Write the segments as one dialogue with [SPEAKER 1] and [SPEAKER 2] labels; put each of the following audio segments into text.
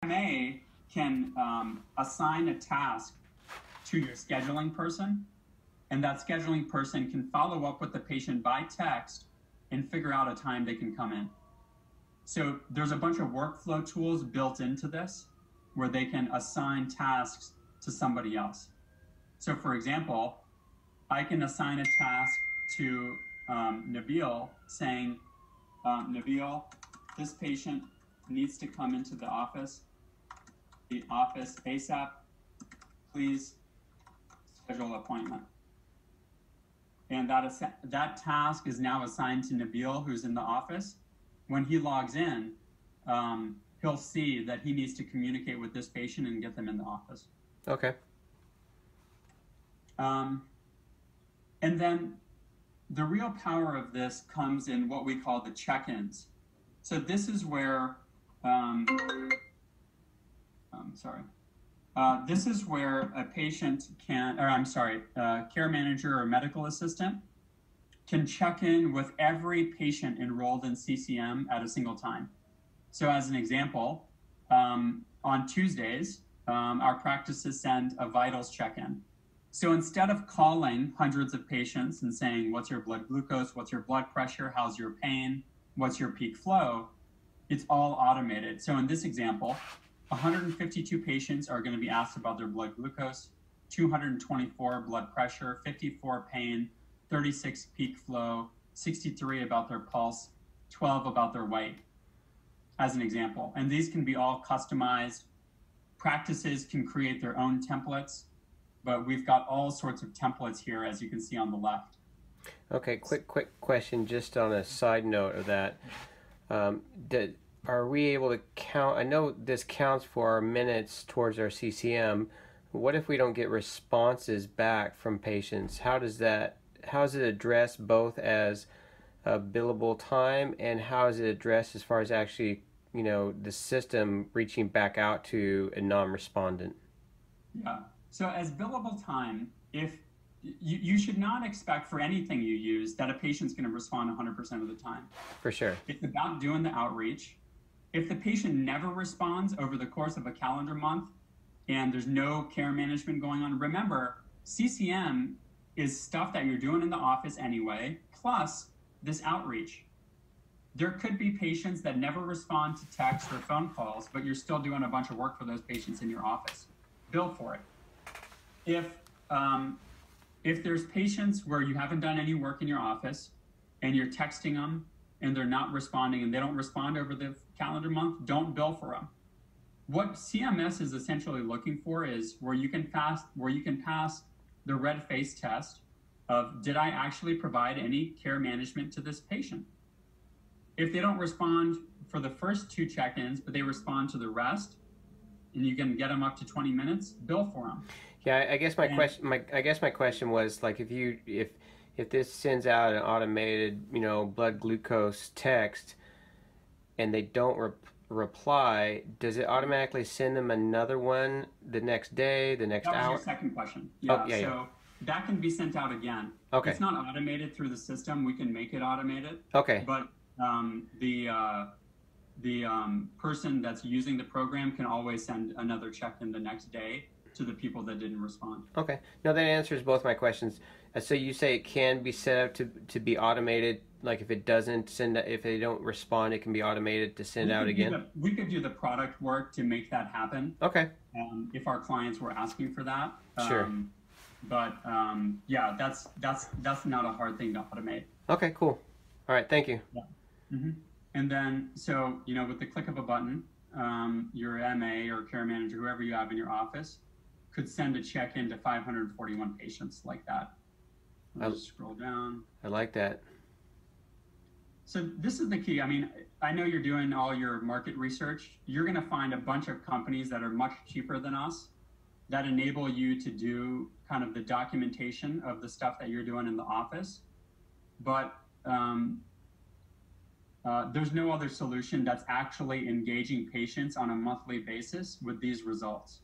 [SPEAKER 1] MA can assign a task to your scheduling person, and that scheduling person can follow up with the patient by text and figure out a time they can come in. So there's a bunch of workflow tools built into this where they can assign tasks to somebody else. So for example, I can assign a task to Nabil saying, Nabil, this patient needs to come into the office ASAP. Please schedule an appointment. And that task is now assigned to Nabil, who's in the office. When he logs in, he'll see that he needs to communicate with this patient and get them in the office.
[SPEAKER 2] Okay.
[SPEAKER 1] And then the real power of this comes in what we call the check-ins. So this is where, this is where a patient can, care manager or medical assistant can check in with every patient enrolled in CCM at a single time. So as an example, on Tuesdays, our practices send a vitals check-in. So instead of calling hundreds of patients and saying, what's your blood glucose, what's your blood pressure, how's your pain, what's your peak flow, it's all automated. So in this example, 152 patients are going to be asked about their blood glucose, 224 blood pressure, 54 pain, 36 peak flow, 63 about their pulse, 12 about their weight, as an example. And these can be all customized. Practices can create their own templates, but we've got all sorts of templates here, as you can see on the left.
[SPEAKER 2] Okay, quick question, just on a side note of that. Are we able to count, I know this counts for our minutes towards our CCM. What if we don't get responses back from patients? How is it addressed both as a billable time, and how is it addressed as far as actually, the system reaching back out to a non-respondent?
[SPEAKER 1] Yeah, so as billable time, if you should not expect for anything you use that a patient's going to respond 100% of the time.
[SPEAKER 2] For sure.
[SPEAKER 1] It's about doing the outreach. If the patient never responds over the course of a calendar month and there's no care management going on, remember, CCM is stuff that you're doing in the office anyway, plus this outreach. There could be patients that never respond to text or phone calls, but you're still doing a bunch of work for those patients in your office. Bill for it. If there's patients where you haven't done any work in your office and you're texting them and they're not responding and they don't respond over the calendar month, don't bill for them. What CMS is essentially looking for is where you can pass the red face test of, did I actually provide any care management to this patient? If they don't respond for the first 2 check-ins, but they respond to the rest, and you can get them up to 20 minutes, bill for them.
[SPEAKER 2] Yeah, I guess my question was, like, if this sends out an automated, blood glucose text, and they don't reply, does it automatically send them another one the next day, the next hour?
[SPEAKER 1] That was your second question. So that can be sent out again.
[SPEAKER 2] Okay.
[SPEAKER 1] It's not automated through the system. We can make it automated.
[SPEAKER 2] Okay.
[SPEAKER 1] But the person that's using the program can always send another check-in the next day to the people that didn't respond.
[SPEAKER 2] Okay. No, that answers both my questions. So you say it can be set up to be automated, like if it doesn't send, if they don't respond, it can be automated to send out again?
[SPEAKER 1] We could do the product work to make that happen.
[SPEAKER 2] Okay.
[SPEAKER 1] If our clients were asking for that.
[SPEAKER 2] Sure.
[SPEAKER 1] Yeah, that's not a hard thing to automate.
[SPEAKER 2] Okay, cool. All right, thank you.
[SPEAKER 1] Yeah. Mm-hmm. And then, so, with the click of a button, your MA or care manager, whoever you have in your office, could send a check-in to 541 patients like that. I'll just scroll down.
[SPEAKER 2] I like that.
[SPEAKER 1] So this is the key. I mean, I know you're doing all your market research. You're going to find a bunch of companies that are much cheaper than us that enable you to do kind of the documentation of the stuff that you're doing in the office. But there's no other solution that's actually engaging patients on a monthly basis with these results.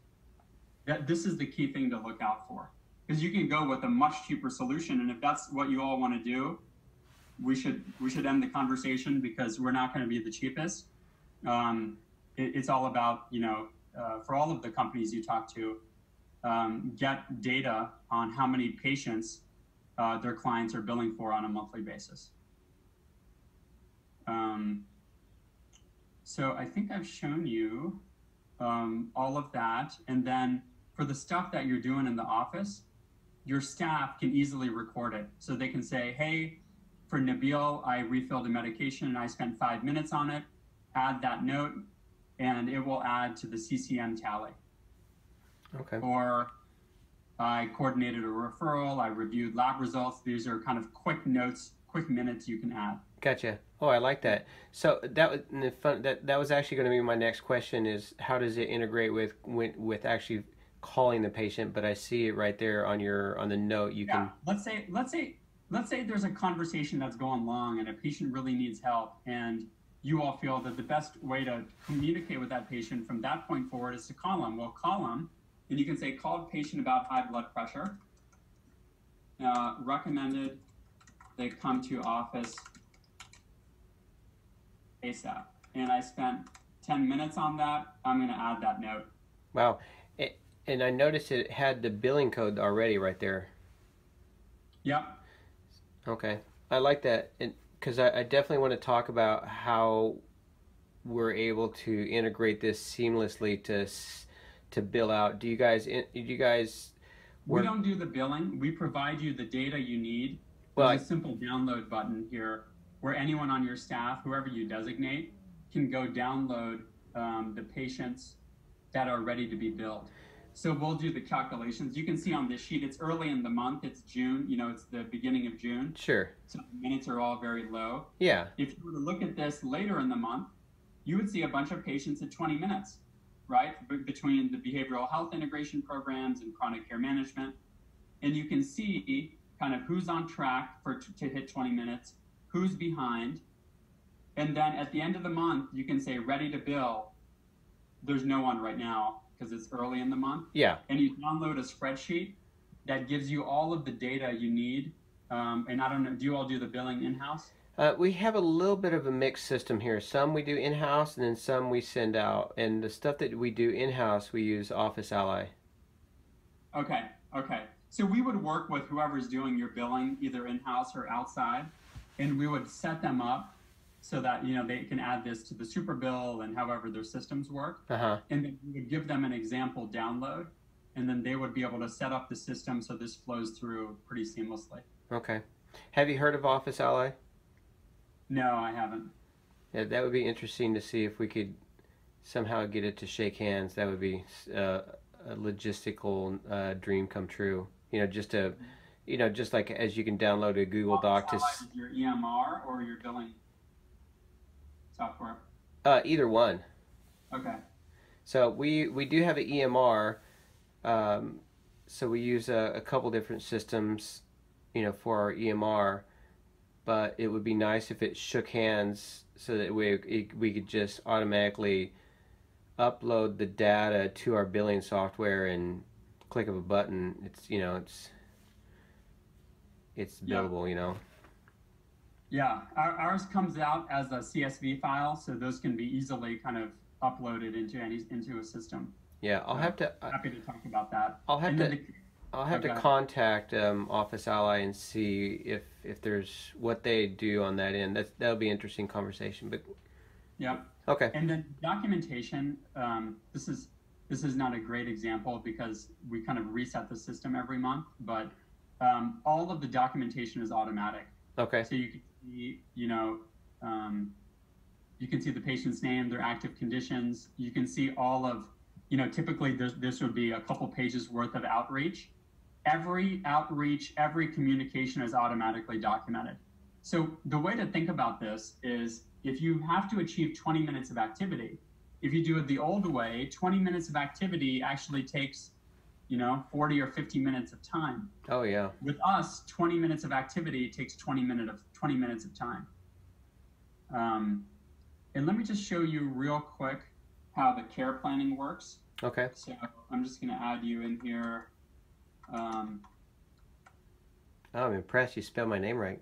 [SPEAKER 1] This is the key thing to look out for, because you can go with a much cheaper solution, and if that's what you all want to do, we should end the conversation, because we're not going to be the cheapest. it's all about, for all of the companies you talk to, get data on how many patients their clients are billing for on a monthly basis. So I think I've shown you all of that. And then for the stuff that you're doing in the office, your staff can easily record it. So they can say, hey, for Nabil, I refilled a medication and I spent 5 minutes on it. Add that note, and it will add to the CCM tally.
[SPEAKER 2] Okay.
[SPEAKER 1] Or I coordinated a referral, I reviewed lab results. These are kind of quick notes, quick minutes you can add.
[SPEAKER 2] Gotcha. Oh, I like that. So that was actually going to be my next question: is how does it integrate with actually calling the patient? But I see it right there on the note. You can.
[SPEAKER 1] Let's say there's a conversation that's going long and a patient really needs help, and you all feel that the best way to communicate with that patient from that point forward is to call them. Well, call them, and you can say, called patient about high blood pressure. Recommended they come to office ASAP. And I spent 10 minutes on that. I'm going to add that note.
[SPEAKER 2] Wow. And I noticed it had the billing code already right there.
[SPEAKER 1] Yep.
[SPEAKER 2] Okay. I like that. Because I definitely want to talk about how we're able to integrate this seamlessly to bill out. Do you guys
[SPEAKER 1] We don't do the billing. We provide you the data you need. There's a simple download button here where anyone on your staff, whoever you designate, can go download the patients that are ready to be billed. So we'll do the calculations. You can see on this sheet, it's early in the month. It's June. It's the beginning of June.
[SPEAKER 2] Sure.
[SPEAKER 1] So the minutes are all very low.
[SPEAKER 2] Yeah.
[SPEAKER 1] If you were to look at this later in the month, you would see a bunch of patients at 20 minutes, right? Between the behavioral health integration programs and chronic care management. And you can see kind of who's on track to hit 20 minutes, who's behind. And then at the end of the month, you can say ready to bill. There's no one right now because it's early in the month.
[SPEAKER 2] Yeah.
[SPEAKER 1] And you download a spreadsheet that gives you all of the data you need. And I don't know, do you all do the billing in-house?
[SPEAKER 2] We have a little bit of a mixed system here. Some we do in-house and then some we send out. And the stuff that we do in-house, we use Office Ally.
[SPEAKER 1] Okay. So we would work with whoever's doing your billing, either in-house or outside, and we would set them up so that they can add this to the super bill and however their systems work.
[SPEAKER 2] Uh-huh.
[SPEAKER 1] And then we would give them an example download, and then they would be able to set up the system so this flows through pretty seamlessly.
[SPEAKER 2] Okay. Have you heard of Office Ally?
[SPEAKER 1] No, I haven't.
[SPEAKER 2] Yeah, that would be interesting to see if we could somehow get it to shake hands. That would be a logistical dream come true. Just like as you can download a Google Doc to.
[SPEAKER 1] Is your EMR or your billing software?
[SPEAKER 2] Either one.
[SPEAKER 1] Okay.
[SPEAKER 2] So we do have an EMR. So we use a couple different systems, for our EMR. But it would be nice if it shook hands so that we could just automatically upload the data to our billing software and click of a button. It's billable.
[SPEAKER 1] Yeah, ours comes out as a CSV file, so those can be easily kind of uploaded into a system.
[SPEAKER 2] Yeah, I'll have to.
[SPEAKER 1] Happy to talk about that.
[SPEAKER 2] I'll have to contact Office Ally and see if there's what they do on that end. That'll be an interesting conversation. But
[SPEAKER 1] yeah.
[SPEAKER 2] Okay.
[SPEAKER 1] And then documentation. This is not a great example because we kind of reset the system every month, but all of the documentation is automatic.
[SPEAKER 2] Okay.
[SPEAKER 1] So you can see, you can see the patient's name, their active conditions. You can see all of, typically this would be a couple pages worth of outreach. Every outreach, every communication is automatically documented. So the way to think about this is if you have to achieve 20 minutes of activity, if you do it the old way, 20 minutes of activity actually takes, 40 or 50 minutes of time.
[SPEAKER 2] Oh yeah.
[SPEAKER 1] With us, 20 minutes of activity takes 20 minutes of time. And let me just show you real quick how the care planning works.
[SPEAKER 2] Okay.
[SPEAKER 1] So I'm just going to add you in here.
[SPEAKER 2] I'm impressed you spelled my name right.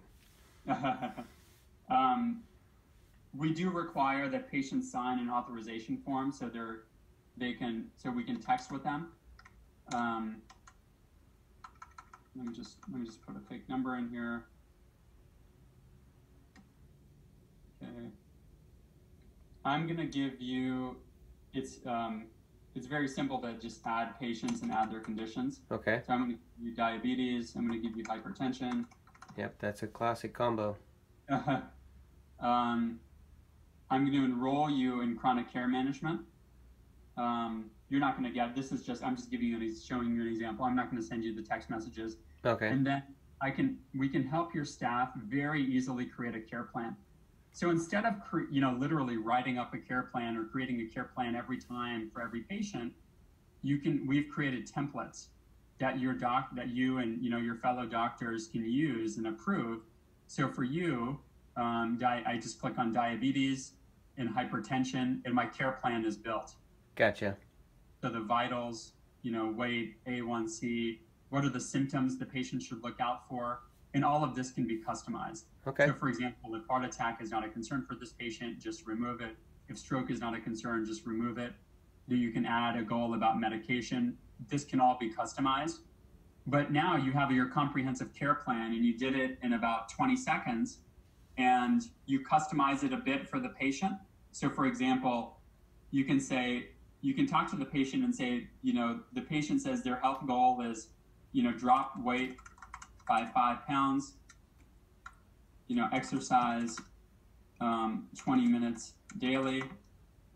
[SPEAKER 1] we do require that patients sign an authorization form so so we can text with them. Let me just put a fake number in here. Okay. I'm gonna give you, it's very simple to just add patients and add their conditions.
[SPEAKER 2] Okay.
[SPEAKER 1] So I'm gonna give you diabetes, I'm gonna give you hypertension.
[SPEAKER 2] Yep, that's a classic combo.
[SPEAKER 1] I'm going to enroll you in chronic care management. You're not going to get, I'm just giving you showing you an example. I'm not going to send you the text messages.
[SPEAKER 2] Okay.
[SPEAKER 1] And then we can help your staff very easily create a care plan. So instead of, literally writing up a care plan or creating a care plan every time for every patient, we've created templates that you and, your fellow doctors can use and approve. So for you, I just click on diabetes and hypertension, and my care plan is built.
[SPEAKER 2] Gotcha.
[SPEAKER 1] So the vitals, weight, A1C, what are the symptoms the patient should look out for, and all of this can be customized.
[SPEAKER 2] Okay.
[SPEAKER 1] So for example, if heart attack is not a concern for this patient, just remove it. If stroke is not a concern, just remove it. Then you can add a goal about medication. This can all be customized. But now you have your comprehensive care plan, and you did it in about 20 seconds, and you customize it a bit for the patient. So for example, you can talk to the patient and say, the patient says their health goal is, drop weight by 5 pounds, exercise 20 minutes daily,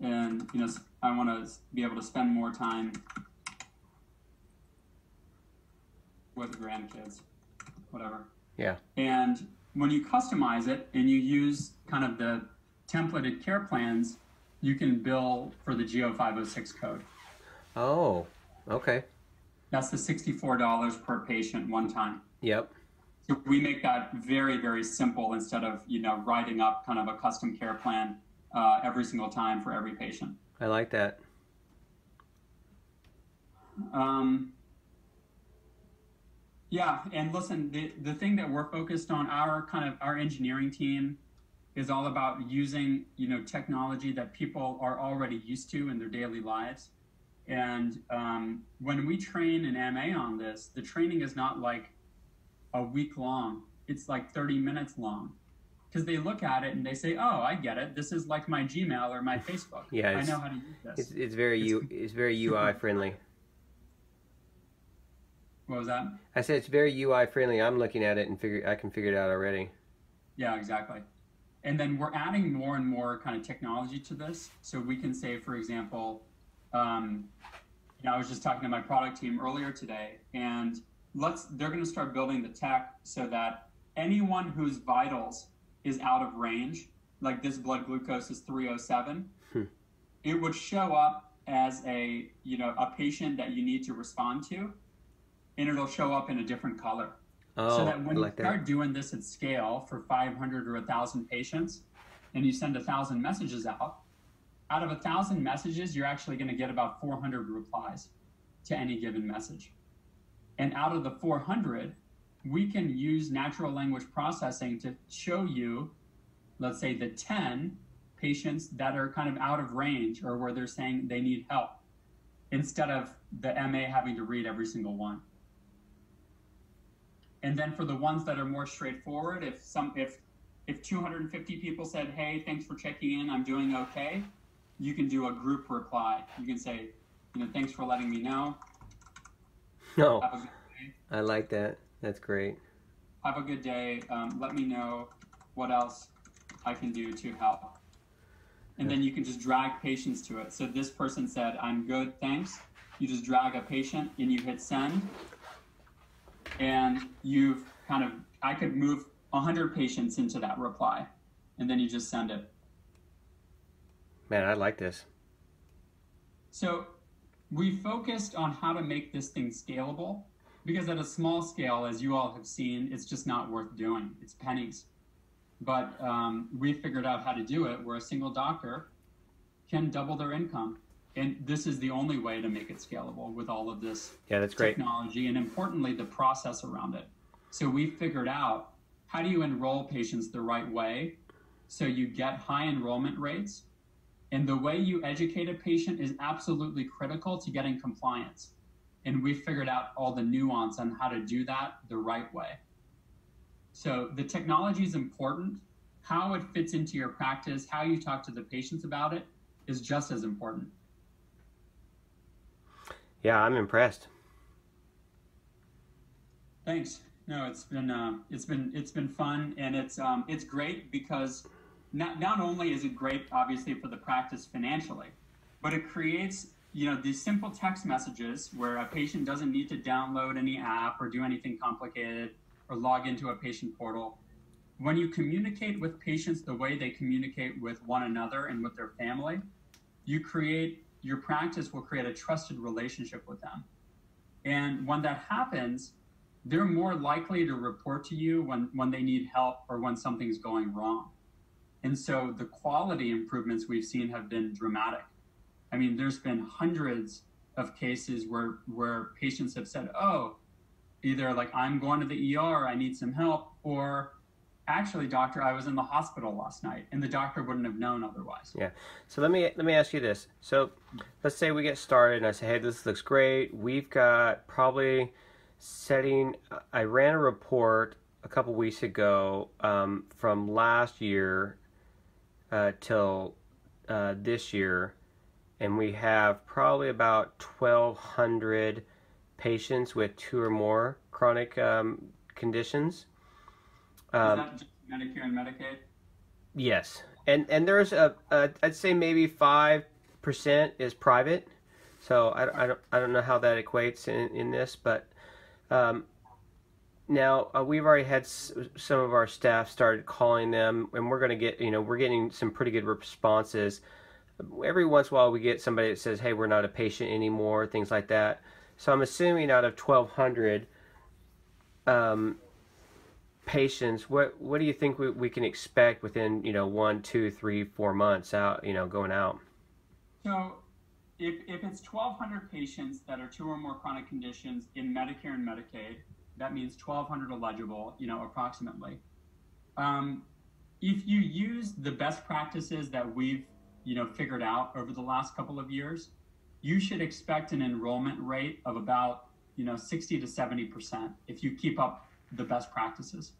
[SPEAKER 1] and, I want to be able to spend more time with grandkids, whatever.
[SPEAKER 2] Yeah.
[SPEAKER 1] And when you customize it and you use kind of the templated care plans, you can bill for the GO506 code.
[SPEAKER 2] Oh, okay.
[SPEAKER 1] That's the $64 per patient one time.
[SPEAKER 2] Yep.
[SPEAKER 1] So we make that very, very simple instead of, writing up kind of a custom care plan every single time for every patient.
[SPEAKER 2] I like that.
[SPEAKER 1] Yeah, and listen, the thing that we're focused on, our engineering team is all about using, technology that people are already used to in their daily lives. And when we train an MA on this, the training is not like a week long. It's like 30 minutes long. Because they look at it and they say, oh, I get it. This is like my Gmail or my Facebook.
[SPEAKER 2] Yeah,
[SPEAKER 1] I know how to use this.
[SPEAKER 2] It's very UI friendly.
[SPEAKER 1] What was that?
[SPEAKER 2] I said it's very UI friendly. I'm looking at it and I can figure it out already.
[SPEAKER 1] Yeah, exactly. And then we're adding more and more kind of technology to this. So we can say, for example, I was just talking to my product team earlier today, and they're going to start building the tech so that anyone whose vitals is out of range, like this blood glucose is 307, it would show up as a patient that you need to respond to, and it'll show up in a different color.
[SPEAKER 2] Oh,
[SPEAKER 1] so that when you start doing this at scale for 500 or 1,000 patients, and you send 1,000 messages out of 1,000 messages, you're actually going to get about 400 replies to any given message. And out of the 400, we can use natural language processing to show you, let's say, the 10 patients that are kind of out of range or where they're saying they need help, instead of the MA having to read every single one. And then for the ones that are more straightforward, if 250 people said, hey, thanks for checking in, I'm doing okay, you can do a group reply. You can say, thanks for letting me know.
[SPEAKER 2] No,
[SPEAKER 1] Have a good day.
[SPEAKER 2] I like that. That's great.
[SPEAKER 1] Have a good day. Let me know what else I can do to help. And then you can just drag patients to it. So this person said, I'm good, thanks. You just drag a patient and you hit send. And I could move 100 patients into that reply. And then you just send it.
[SPEAKER 2] Man, I like this.
[SPEAKER 1] So we focused on how to make this thing scalable, because at a small scale, as you all have seen, it's just not worth doing. It's pennies. But we figured out how to do it where a single doctor can double their income. And this is the only way to make it scalable with all of this technology and, importantly, the process around it. So we figured out, how do you enroll patients the right way So you get high enrollment rates. And the way you educate a patient is absolutely critical to getting compliance. And we figured out all the nuance on how to do that the right way. So the technology is important. How it fits into your practice, how you talk to the patients about it is just as important.
[SPEAKER 2] Yeah, I'm impressed.
[SPEAKER 1] Thanks. No, it's been fun, and it's great because not only is it great, obviously, for the practice financially, but it creates, these simple text messages where a patient doesn't need to download any app or do anything complicated or log into a patient portal. When you communicate with patients the way they communicate with one another and with their family, your practice will create a trusted relationship with them. And when that happens, they're more likely to report to you when they need help or when something's going wrong. And so the quality improvements we've seen have been dramatic. I mean, there's been hundreds of cases where patients have said, oh, either like, I'm going to the ER, I need some help, or actually, doctor, I was in the hospital last night, and the doctor wouldn't have known otherwise.
[SPEAKER 2] Yeah. So let me ask you this. So let's say we get started and I say, hey, this looks great. We've got probably I ran a report a couple weeks ago from last year till this year, and we have probably about 1,200 patients with 2 or more chronic conditions.
[SPEAKER 1] Is that just Medicare and Medicaid?
[SPEAKER 2] Yes, and there's I'd say maybe 5% is private, so I don't know how that equates in this, but now we've already had some of our staff started calling them, and we're getting some pretty good responses. Every once in a while we get somebody that says, hey, we're not a patient anymore, things like that. So I'm assuming out of 1,200 patients, what do you think we can expect within 1, 2, 3, 4 months out, going out?
[SPEAKER 1] So if it's 1,200 patients that are 2 or more chronic conditions in Medicare and Medicaid, that means 1,200 eligible, approximately. If you use the best practices that we've figured out over the last couple of years, you should expect an enrollment rate of about 60 to 70% if you keep up the best practices.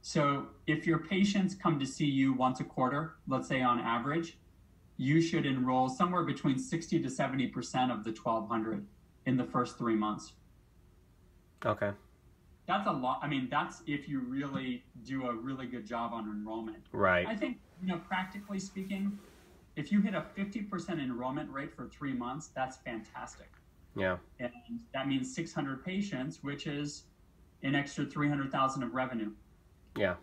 [SPEAKER 1] So if your patients come to see you once a quarter, let's say on average, you should enroll somewhere between 60 to 70% of the 1,200 in the first 3 months.
[SPEAKER 2] Okay.
[SPEAKER 1] That's a lot. I mean, that's if you really do a really good job on enrollment.
[SPEAKER 2] Right.
[SPEAKER 1] I think, practically speaking, if you hit a 50% enrollment rate for 3 months, that's fantastic.
[SPEAKER 2] Yeah.
[SPEAKER 1] And that means 600 patients, which is an extra 300,000 of revenue.
[SPEAKER 2] Yeah.